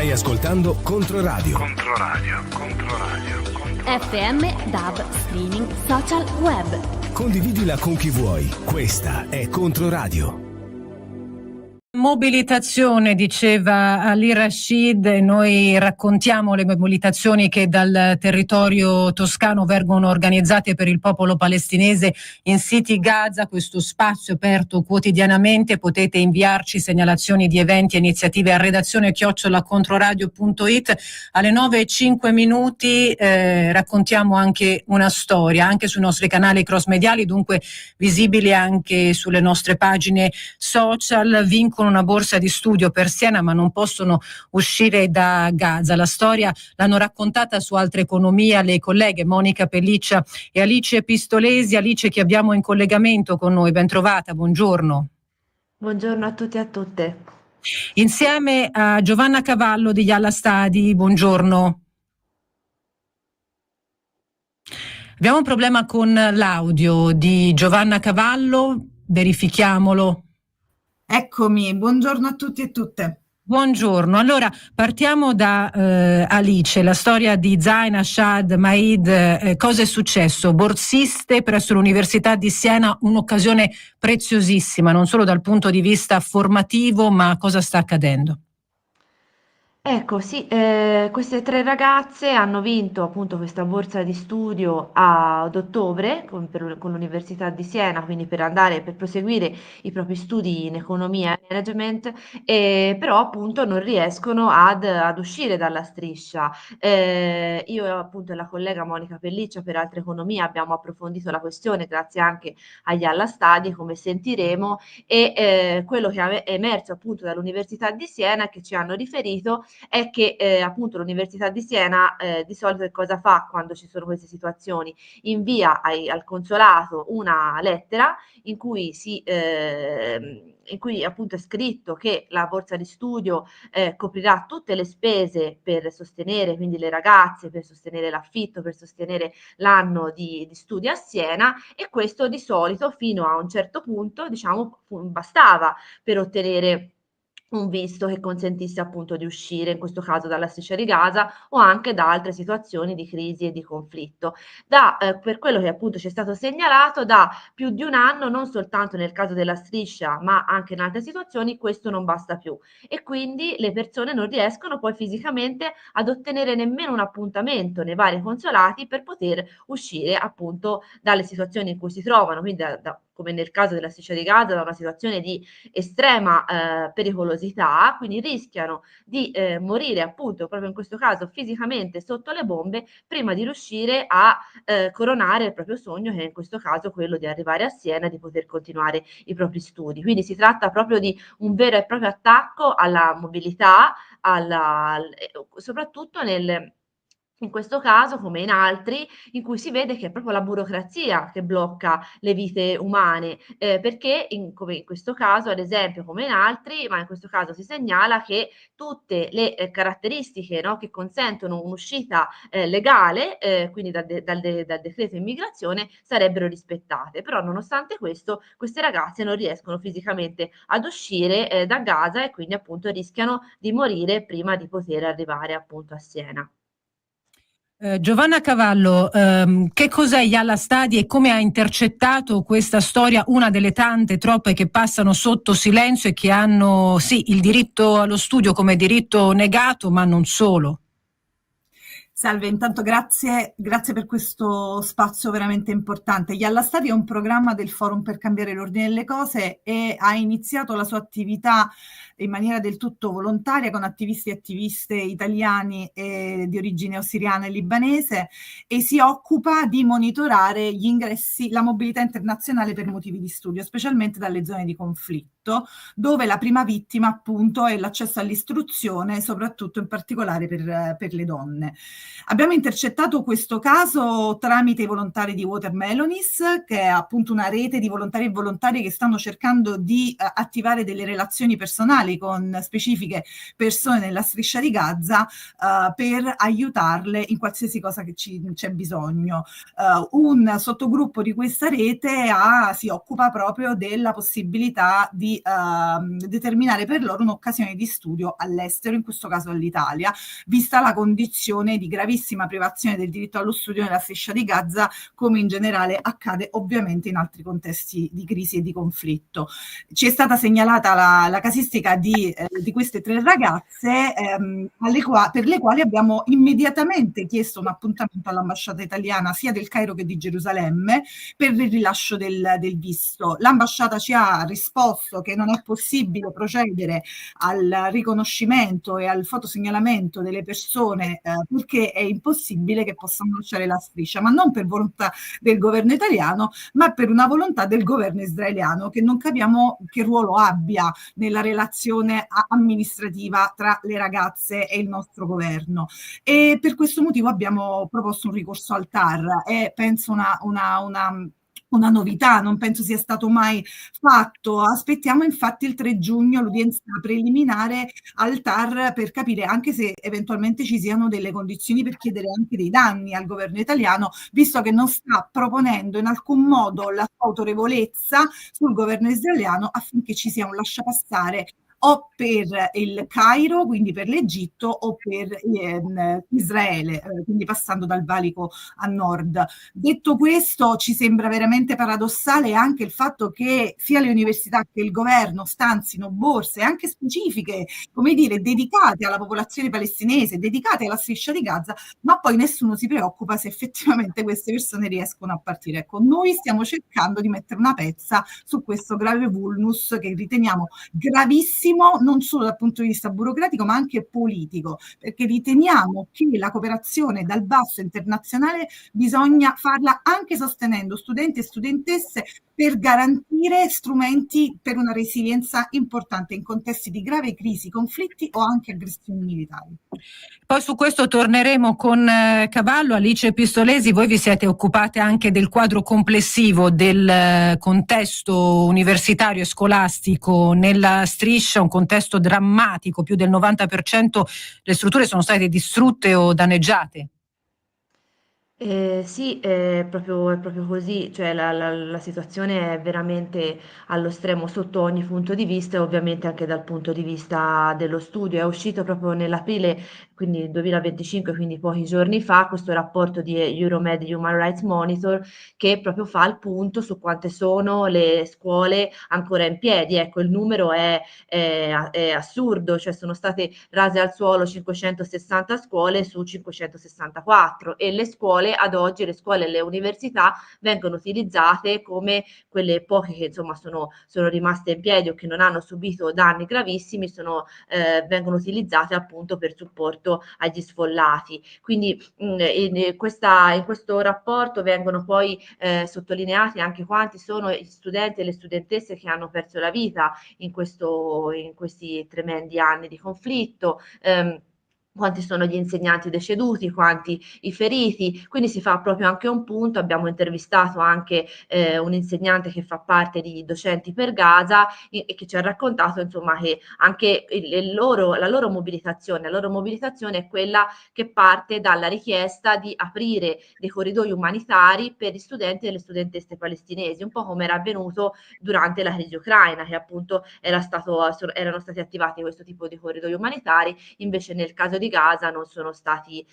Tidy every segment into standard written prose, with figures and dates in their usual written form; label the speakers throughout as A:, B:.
A: Stai ascoltando Controradio.
B: FM, DAB, streaming, social, web.
A: Condividila con chi vuoi. Questa è Controradio.
C: Mobilitazione, diceva Ali Rashid, e noi raccontiamo le mobilitazioni che dal territorio toscano vengono organizzate per il popolo palestinese in City Gaza, questo spazio aperto quotidianamente. Potete inviarci segnalazioni di eventi e iniziative a redazione@controradio.it. Alle 9:05 raccontiamo anche una storia, anche sui nostri canali cross mediali, dunque visibili anche sulle nostre pagine social. Vincono una borsa di studio per Siena ma non possono uscire da Gaza. La storia l'hanno raccontata su Altre Economia le colleghe Monica Pelliccia e Alice Pistolesi. Alice, che abbiamo in collegamento con noi, ben trovata, buongiorno.
D: Buongiorno a tutti e a tutte.
C: Insieme a Giovanna Cavallo di Ialla Stadi, buongiorno. Abbiamo un problema con l'audio di Giovanna Cavallo, verifichiamolo.
E: Eccomi, buongiorno a tutti e tutte.
C: Buongiorno, allora partiamo da Alice, la storia di Zaina Shad Maid. Cosa è successo? Borsiste presso l'Università di Siena, un'occasione preziosissima, non solo dal punto di vista formativo, ma cosa sta accadendo?
D: Ecco, sì, queste tre ragazze hanno vinto appunto questa borsa di studio ad ottobre con l'Università di Siena, quindi per proseguire i propri studi in economia e management, però appunto non riescono ad uscire dalla striscia. Io appunto e la collega Monica Pelliccia per Altre Economie abbiamo approfondito la questione grazie anche agli Alla Stadi, come sentiremo, e quello che è emerso appunto dall'Università di Siena, che ci hanno riferito, è che appunto l'Università di Siena di solito che cosa fa quando ci sono queste situazioni? Invia al consolato una lettera in cui appunto è scritto che la borsa di studio coprirà tutte le spese per sostenere quindi le ragazze, per sostenere l'affitto, per sostenere l'anno di studio a Siena, e questo di solito fino a un certo punto, diciamo, bastava per ottenere un visto che consentisse appunto di uscire, in questo caso dalla striscia di Gaza o anche da altre situazioni di crisi e di conflitto. Per quello che appunto ci è stato segnalato, da più di un anno, non soltanto nel caso della striscia, ma anche in altre situazioni, questo non basta più. E quindi le persone non riescono poi fisicamente ad ottenere nemmeno un appuntamento nei vari consolati per poter uscire appunto dalle situazioni in cui si trovano, quindi come nel caso della striscia di Gaza, da una situazione di estrema pericolosità, quindi rischiano di morire appunto proprio in questo caso fisicamente sotto le bombe prima di riuscire a coronare il proprio sogno, che è in questo caso quello di arrivare a Siena e di poter continuare i propri studi. Quindi si tratta proprio di un vero e proprio attacco alla mobilità, soprattutto in questo caso, come in altri, in cui si vede che è proprio la burocrazia che blocca le vite umane, perché come in questo caso, ad esempio, come in altri, ma in questo caso si segnala che tutte le caratteristiche, no, che consentono un'uscita legale, quindi dal decreto immigrazione, sarebbero rispettate. Però nonostante questo, queste ragazze non riescono fisicamente ad uscire da Gaza e quindi appunto rischiano di morire prima di poter arrivare appunto a Siena.
C: Giovanna Cavallo, che cos'è Ialla Stadi e come ha intercettato questa storia, una delle tante, troppe, che passano sotto silenzio e che hanno sì il diritto allo studio come diritto negato, ma non solo?
E: Salve, intanto grazie per questo spazio veramente importante. Ialla Stadi è un programma del Forum per cambiare l'ordine delle cose e ha iniziato la sua attività in maniera del tutto volontaria con attivisti e attiviste italiani di origine siriana e libanese, e si occupa di monitorare gli ingressi, la mobilità internazionale per motivi di studio, specialmente dalle zone di conflitto, dove la prima vittima appunto è l'accesso all'istruzione, soprattutto in particolare per le donne. Abbiamo intercettato questo caso tramite i volontari di Watermelonis, che è appunto una rete di volontari e volontarie che stanno cercando di attivare delle relazioni personali con specifiche persone nella striscia di Gaza per aiutarle in qualsiasi cosa che c'è bisogno. Un sottogruppo di questa rete si occupa proprio della possibilità di determinare per loro un'occasione di studio all'estero, in questo caso all'Italia, vista la condizione di gravissima privazione del diritto allo studio nella striscia di Gaza, come in generale accade ovviamente in altri contesti di crisi e di conflitto. Ci è stata segnalata la casistica di queste 3 ragazze per le quali abbiamo immediatamente chiesto un appuntamento all'ambasciata italiana sia del Cairo che di Gerusalemme per il rilascio del visto. L'ambasciata ci ha risposto che non è possibile procedere al riconoscimento e al fotosegnalamento delle persone perché è impossibile che possano lasciare la striscia, ma non per volontà del governo italiano, ma per una volontà del governo israeliano, che non capiamo che ruolo abbia nella relazione amministrativa tra le ragazze e il nostro governo. E per questo motivo abbiamo proposto un ricorso al TAR. È penso una novità, non penso sia stato mai fatto. Aspettiamo infatti il 3 giugno l'udienza preliminare al TAR per capire anche se eventualmente ci siano delle condizioni per chiedere anche dei danni al governo italiano, visto che non sta proponendo in alcun modo la sua autorevolezza sul governo israeliano affinché ci sia un lasciapassare o per il Cairo, quindi per l'Egitto, o per Israele, quindi passando dal valico a nord. Detto questo, ci sembra veramente paradossale anche il fatto che sia le università che il governo stanzino borse anche specifiche, come dire, dedicate alla popolazione palestinese, dedicate alla striscia di Gaza, ma poi nessuno si preoccupa se effettivamente queste persone riescono a partire. Ecco, noi stiamo cercando di mettere una pezza su questo grave vulnus che riteniamo gravissimo, non solo dal punto di vista burocratico ma anche politico, perché riteniamo che la cooperazione dal basso internazionale bisogna farla anche sostenendo studenti e studentesse per garantire strumenti per una resilienza importante in contesti di grave crisi, conflitti o anche aggressioni militari.
C: Poi su questo torneremo con Cavallo. Alice Pistolesi, voi vi siete occupate anche del quadro complessivo del contesto universitario e scolastico nella striscia, un contesto drammatico, più del 90% delle strutture sono state distrutte o danneggiate.
D: Sì, è proprio così, cioè la situazione è veramente allo stremo sotto ogni punto di vista e ovviamente anche dal punto di vista dello studio. È uscito proprio nell'aprile, quindi 2025, quindi pochi giorni fa, questo rapporto di Euromed Human Rights Monitor che proprio fa il punto su quante sono le scuole ancora in piedi. Ecco, il numero è assurdo, cioè sono state rase al suolo 560 scuole su 564 e le scuole ad oggi, le scuole e le università vengono utilizzate come quelle poche che insomma sono rimaste in piedi o che non hanno subito danni gravissimi, vengono utilizzate appunto per supporto agli sfollati. Quindi in questo rapporto vengono poi sottolineati anche quanti sono gli studenti e le studentesse che hanno perso la vita in questi tremendi anni di conflitto. Quanti sono gli insegnanti deceduti, quanti i feriti, quindi si fa proprio anche un punto. Abbiamo intervistato anche un insegnante che fa parte di Docenti per Gaza e che ci ha raccontato insomma che anche la loro mobilitazione è quella che parte dalla richiesta di aprire dei corridoi umanitari per gli studenti e le studentesse palestinesi, un po' come era avvenuto durante la crisi ucraina, che appunto erano stati attivati questo tipo di corridoi umanitari, invece nel caso di Gaza non sono stati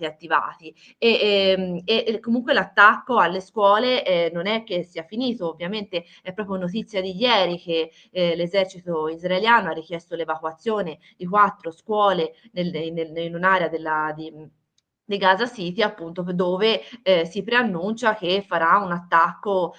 D: attivati e comunque l'attacco alle scuole non è che sia finito. Ovviamente è proprio notizia di ieri che l'esercito israeliano ha richiesto l'evacuazione di 4 scuole in un'area di Gaza City, appunto, dove si preannuncia che farà un attacco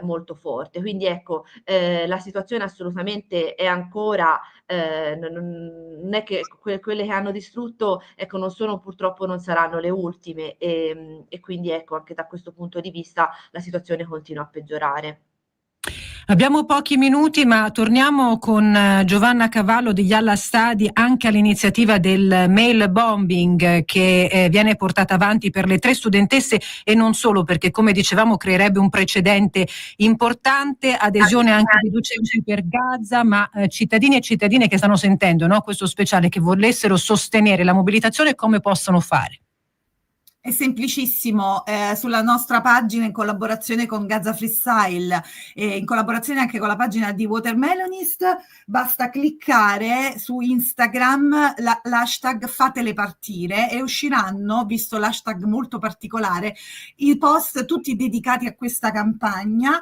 D: molto forte. Quindi ecco, la situazione assolutamente è ancora non è che quelle che hanno distrutto, ecco, purtroppo non saranno le ultime e quindi ecco, anche da questo punto di vista la situazione continua a peggiorare.
C: Abbiamo pochi minuti, ma torniamo con Giovanna Cavallo di Yalla Study anche all'iniziativa del mail bombing che viene portata avanti per le 3 studentesse e non solo, perché come dicevamo creerebbe un precedente importante, adesione anche di docenti per Gaza, ma cittadini e cittadine che stanno sentendo, no, questo speciale, che volessero sostenere la mobilitazione, come possono fare?
E: È semplicissimo, sulla nostra pagina in collaborazione con Gaza Freestyle e in collaborazione anche con la pagina di Watermelonist, basta cliccare su Instagram l'hashtag fatele partire e usciranno, visto l'hashtag molto particolare, i post tutti dedicati a questa campagna.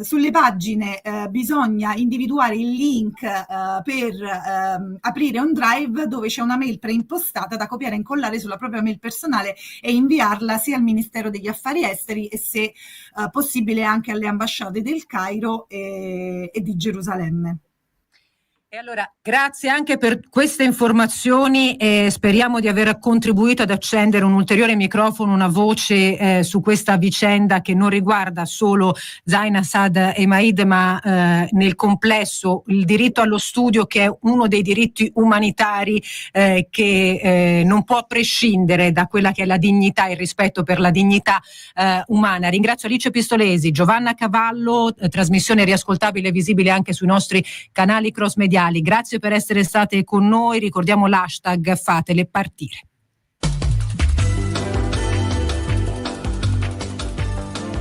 E: Sulle pagine bisogna individuare il link per aprire un drive dove c'è una mail preimpostata da copiare e incollare sulla propria mail personale e inviarla sia al Ministero degli Affari Esteri e se possibile anche alle ambasciate del Cairo e di Gerusalemme.
C: E allora, grazie anche per queste informazioni e speriamo di aver contribuito ad accendere un ulteriore microfono, una voce su questa vicenda che non riguarda solo Zaina, Saad e Maid, ma nel complesso il diritto allo studio, che è uno dei diritti umanitari che non può prescindere da quella che è la dignità e il rispetto per la dignità umana. Ringrazio Alice Pistolesi, Giovanna Cavallo, trasmissione riascoltabile e visibile anche sui nostri canali cross media. Grazie per essere state con noi, ricordiamo l'hashtag fatele partire.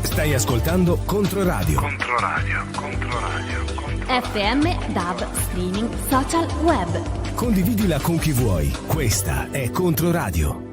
A: Stai ascoltando Controradio.
B: FM, DAB, streaming, social, web.
A: Condividila con chi vuoi. Questa è Controradio.